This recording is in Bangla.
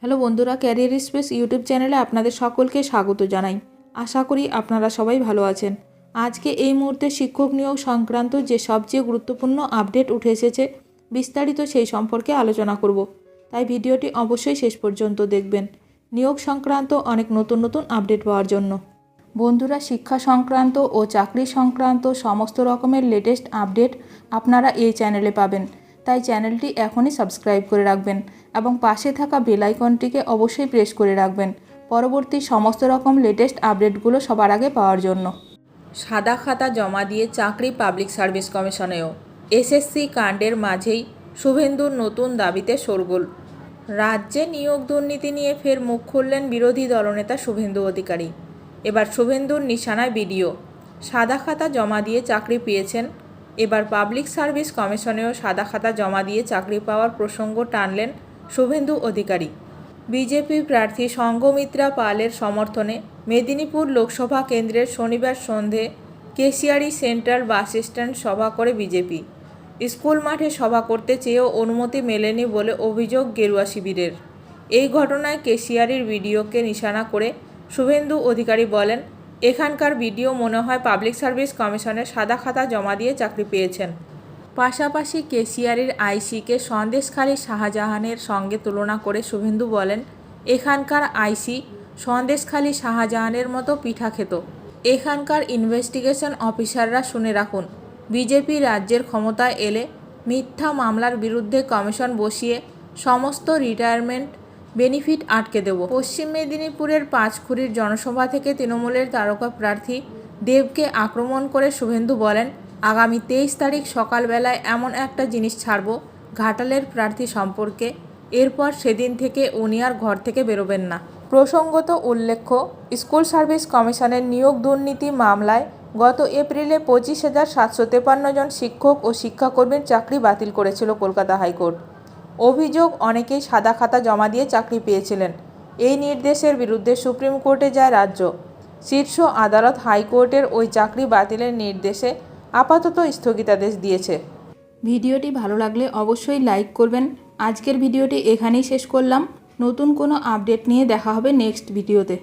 হ্যালো বন্ধুরা, ক্যারিয়ার স্পেস ইউটিউব চ্যানেলে আপনাদের সকলকে স্বাগত জানাই। আশা করি আপনারা সবাই ভালো আছেন। আজকে এই মুহূর্তে শিক্ষক নিয়োগ সংক্রান্ত যে সবচেয়ে গুরুত্বপূর্ণ আপডেট উঠে এসেছে, বিস্তারিত সেই সম্পর্কে আলোচনা করব। তাই ভিডিওটি অবশ্যই শেষ পর্যন্ত দেখবেন নিয়োগ সংক্রান্ত অনেক নতুন নতুন আপডেট পাওয়ার জন্য। বন্ধুরা, শিক্ষা সংক্রান্ত ও চাকরি সংক্রান্ত সমস্ত রকমের লেটেস্ট আপডেট আপনারা এই চ্যানেলে পাবেন। তাই চ্যানেলটি এখনই সাবস্ক্রাইব করে রাখবেন এবং পাশে থাকা বেল আইকনটিকে অবশ্যই প্রেস করে রাখবেন পরবর্তী সমস্ত রকম লেটেস্ট আপডেটগুলো সবার আগে পাওয়ার জন্য। সাদা খাতা জমা দিয়ে চাকরি পাবলিক সার্ভিস কমিশনেও এসএসসি কাণ্ডের মাঝেই শুভেন্দুর নতুন দাবিতে শোরগোল। রাজ্যে নিয়োগ দুর্নীতি নিয়ে ফের মুখ খুললেন বিরোধী দলনেতা শুভেন্দু অধিকারী। এবার শুভেন্দুর নিশানায় বিডিও। সাদা খাতা জমা দিয়ে চাকরি পেয়েছেন। এবার পাবলিক সার্ভিস কমিশনেও সাদা খাতা জমা দিয়ে চাকরি পাওয়ার প্রসঙ্গ টানলেন শুভেন্দু অধিকারী। বিজেপি প্রার্থী সঙ্ঘমিত্রা পালের সমর্থনে মেদিনীপুর লোকসভা কেন্দ্রের শনিবার সন্ধে কেশিয়ারি সেন্ট্রাল বাস স্ট্যান্ড সভা করে বিজেপি। স্কুল মাঠে সভা করতে চেয়েও অনুমতি মেলেনি বলে অভিযোগ গেরুয়া শিবিরের। এই ঘটনায় কেশিয়ারির বিডিওকে নিশানা করে শুভেন্দু অধিকারী বলেন, এখানকার বিডিও মনে হয় পাবলিক সার্ভিস কমিশনে সাদা খাতা জমা দিয়ে চাকরি পেয়েছেন। পাশাপাশি কেশিয়ারির আইসিকে সন্দেশখালী শাহজাহানের সঙ্গে তুলনা করে শুভেন্দু বলেন, এখানকার আইসি সন্দেশখালী শাহজাহানের মতো পিঠা খেত। এখানকার ইনভেস্টিগেশন অফিসাররা শুনে রাখুন, বিজেপি রাজ্যের ক্ষমতায় এলে মিথ্যা মামলার বিরুদ্ধে কমিশন বসিয়ে সমস্ত রিটায়ারমেন্ট বেনিফিট আটকে দেব। পশ্চিম মেদিনীপুরের পাঁচখুরির জনসভা থেকে তৃণমূলের তারকা প্রার্থী দেবকে আক্রমণ করে শুভেন্দু বলেন, আগামী 23 তারিখ সকালবেলায় এমন একটা জিনিস ছাড়ব ঘাটালের প্রার্থী সম্পর্কে, এরপর সেদিন থেকে উনি আর ঘর থেকে বেরোবেন না। প্রসঙ্গত উল্লেখ্য, স্কুল সার্ভিস কমিশনের নিয়োগ দুর্নীতি মামলায় গত এপ্রিলে 25,753 জন শিক্ষক ও শিক্ষাকর্মীর চাকরি বাতিল করেছিল কলকাতা হাইকোর্ট। অভিযোগ, অনেকেই সাদা খাতা জমা দিয়ে চাকরি পেয়েছিলেন। এই নির্দেশের বিরুদ্ধে সুপ্রিম কোর্টে যায় রাজ্য। শীর্ষ আদালত হাইকোর্টের ওই চাকরি বাতিলের নির্দেশে আপাতত স্থগিতাদেশ দিয়েছে। ভিডিওটি ভালো লাগলে অবশ্যই লাইক করবেন। আজকের ভিডিওটি এখানেই শেষ করলাম। নতুন কোনো আপডেট নিয়ে দেখা হবে নেক্সট ভিডিওতে।